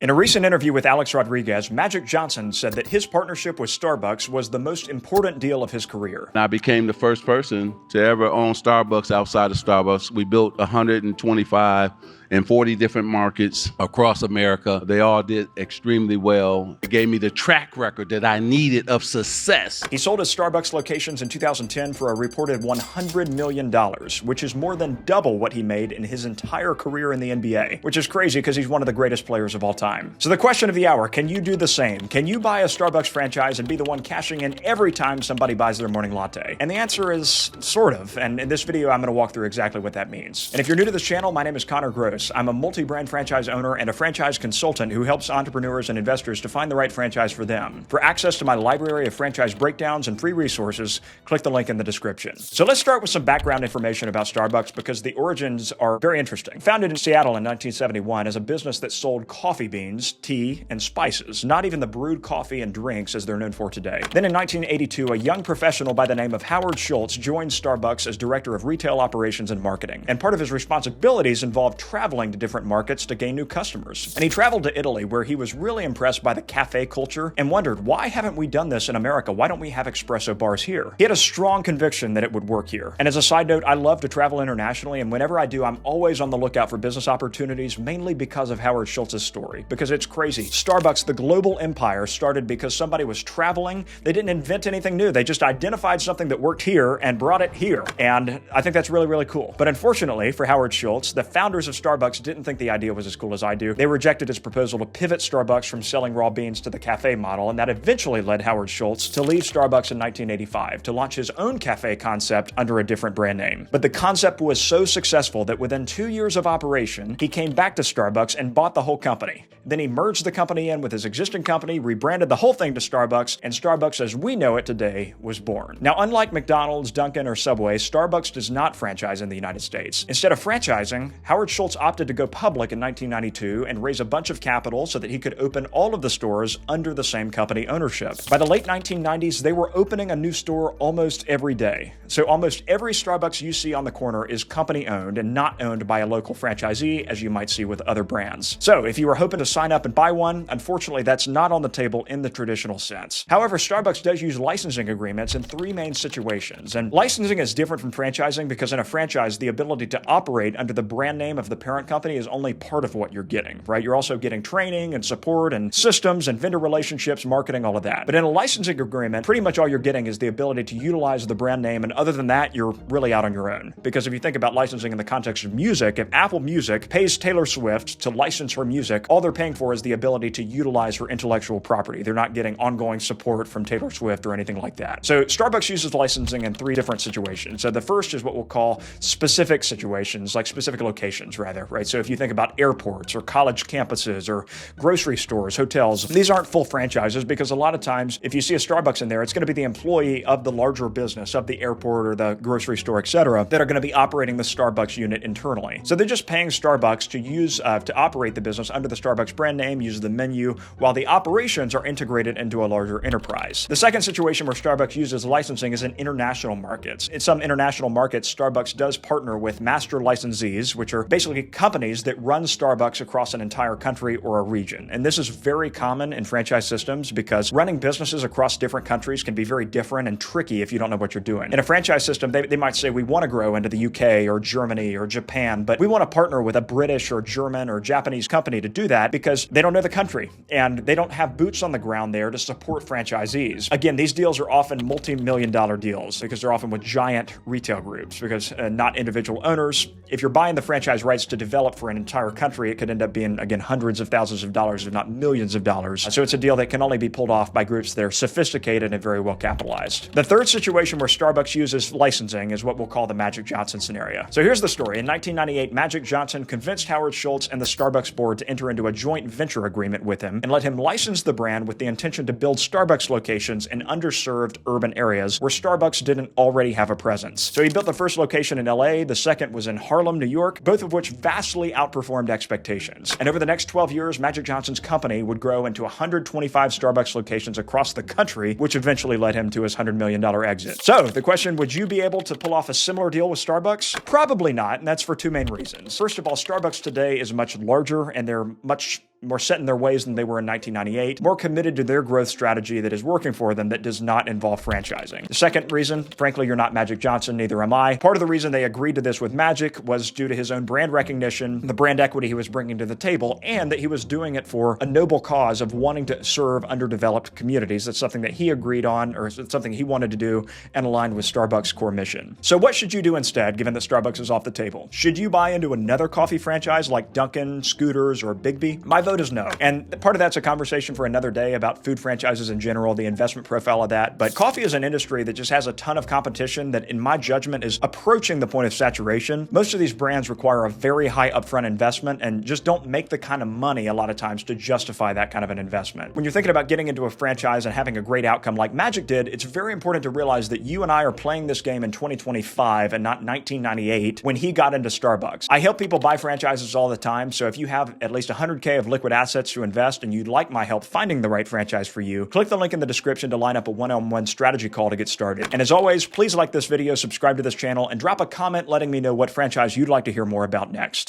In a recent interview with Alex Rodriguez, Magic Johnson said that his partnership with Starbucks was the most important deal of his career. I became the first person to ever own Starbucks outside of Starbucks. We built 125 in 40 different markets across America. They all did extremely well. It gave me the track record that I needed of success. He sold his Starbucks locations in 2010 for a reported $100 million, which is more than double what he made in his entire career in the NBA, which is crazy because he's one of the greatest players of all time. So the question of the hour, can you do the same? Can you buy a Starbucks franchise and be the one cashing in every time somebody buys their morning latte? And the answer is sort of, and in this video I'm going to walk through exactly what that means. And if you're new to this channel, my name is Groce. I'm a multi-brand franchise owner and a franchise consultant who helps entrepreneurs and investors to find the right franchise for them. For access to my library of franchise breakdowns and free resources, click the link in the description. So let's start with some background information about Starbucks because the origins are very interesting. Founded in Seattle in 1971 as a business that sold coffee beans, tea, and spices, not even the brewed coffee and drinks as they're known for today. Then in 1982, a young professional by the name of Howard Schultz joined Starbucks as director of retail operations and marketing. And part of his responsibilities involved traveling to different markets to gain new customers. And he traveled to Italy where he was really impressed by the cafe culture and wondered, why haven't we done this in America? Why don't we have espresso bars here? He had a strong conviction that it would work here. And as a side note, I love to travel internationally, and whenever I do, I'm always on the lookout for business opportunities, mainly because of Howard Schultz's story, because it's crazy. Starbucks, the global empire, started because somebody was traveling. They didn't invent anything new. They just identified something that worked here and brought it here. And I think that's really, really cool. But unfortunately for Howard Schultz, the founders of Starbucks didn't think the idea was as cool as I do. They rejected his proposal to pivot Starbucks from selling raw beans to the cafe model, and that eventually led Howard Schultz to leave Starbucks in 1985 to launch his own cafe concept under a different brand name. But the concept was so successful that within 2 years of operation, he came back to Starbucks and bought the whole company. Then he merged the company in with his existing company, rebranded the whole thing to Starbucks, and Starbucks as we know it today was born. Now, unlike McDonald's, Dunkin', or Subway, Starbucks does not franchise in the United States. Instead of franchising, Howard Schultz opted to go public in 1992 and raise a bunch of capital so that he could open all of the stores under the same company ownership. By the late 1990s, they were opening a new store almost every day. So almost every Starbucks you see on the corner is company-owned and not owned by a local franchisee, as you might see with other brands. So if you were hoping to sign up and buy one, unfortunately, that's not on the table in the traditional sense. However, Starbucks does use licensing agreements in 3 main situations. And licensing is different from franchising because in a franchise, the ability to operate under the brand name of the parent company is only part of what you're getting, right? You're also getting training and support and systems and vendor relationships, marketing, all of that. But in a licensing agreement, pretty much all you're getting is the ability to utilize the brand name. And other than that, you're really out on your own. Because if you think about licensing in the context of music, if Apple Music pays Taylor Swift to license her music, all they're paying for is the ability to utilize her intellectual property. They're not getting ongoing support from Taylor Swift or anything like that. So Starbucks uses licensing in 3 different situations. So the first is what we'll call specific situations, like specific locations rather, right? So if you think about airports or college campuses or grocery stores, hotels, these aren't full franchises because a lot of times if you see a Starbucks in there, it's going to be the employee of the larger business, of the airport or the grocery store, etc., that are going to be operating the Starbucks unit internally. So they're just paying Starbucks to use to operate the business under the Starbucks brand name, use the menu, while the operations are integrated into a larger enterprise. The second situation where Starbucks uses licensing is in international markets. In some international markets, Starbucks does partner with master licensees, which are basically companies that run Starbucks across an entire country or a region. And this is very common in franchise systems because running businesses across different countries can be very different and tricky if you don't know what you're doing. In a franchise system, they might say, we want to grow into the UK or Germany or Japan, but we want to partner with a British or German or Japanese company to do that because they don't know the country and they don't have boots on the ground there to support franchisees. Again, these deals are often multi-million-dollar deals because they're often with giant retail groups because not individual owners. If you're buying the franchise rights to develop for an entire country, it could end up being, again, hundreds of thousands of dollars, if not millions of dollars. So it's a deal that can only be pulled off by groups that are sophisticated and very well capitalized. The third situation where Starbucks uses licensing is what we'll call the Magic Johnson scenario. So here's the story. In 1998, Magic Johnson convinced Howard Schultz and the Starbucks board to enter into a joint venture agreement with him and let him license the brand with the intention to build Starbucks locations in underserved urban areas where Starbucks didn't already have a presence. So he built the first location in LA, the second was in Harlem, New York, both of which vastly outperformed expectations. And over the next 12 years, Magic Johnson's company would grow into 125 Starbucks locations across the country, which eventually led him to his $100 million exit. So the question, would you be able to pull off a similar deal with Starbucks? Probably not, and that's for 2 main reasons. First of all, Starbucks today is much larger and they're much more set in their ways than they were in 1998, more committed to their growth strategy that is working for them that does not involve franchising. The second reason, frankly, you're not Magic Johnson, neither am I. Part of the reason they agreed to this with Magic was due to his own brand recognition, the brand equity he was bringing to the table, and that he was doing it for a noble cause of wanting to serve underdeveloped communities. That's something that he agreed on, or something he wanted to do and aligned with Starbucks' core mission. So what should you do instead, given that Starbucks is off the table? Should you buy into another coffee franchise like Dunkin', Scooters, or Biggby? My vote is no. And part of that's a conversation for another day about food franchises in general, the investment profile of that. But coffee is an industry that just has a ton of competition that, in my judgment, is approaching the point of saturation. Most of these brands require a very high upfront investment and just don't make the kind of money a lot of times to justify that kind of an investment. When you're thinking about getting into a franchise and having a great outcome like Magic did, it's very important to realize that you and I are playing this game in 2025 and not 1998 when he got into Starbucks. I help people buy franchises all the time, so if you have at least 100K of liquid assets to invest and you'd like my help finding the right franchise for you, click the link in the description to line up a one-on-one strategy call to get started. And as always, please like this video, subscribe to this channel, and drop a comment letting me know what franchise you'd like to hear more about next.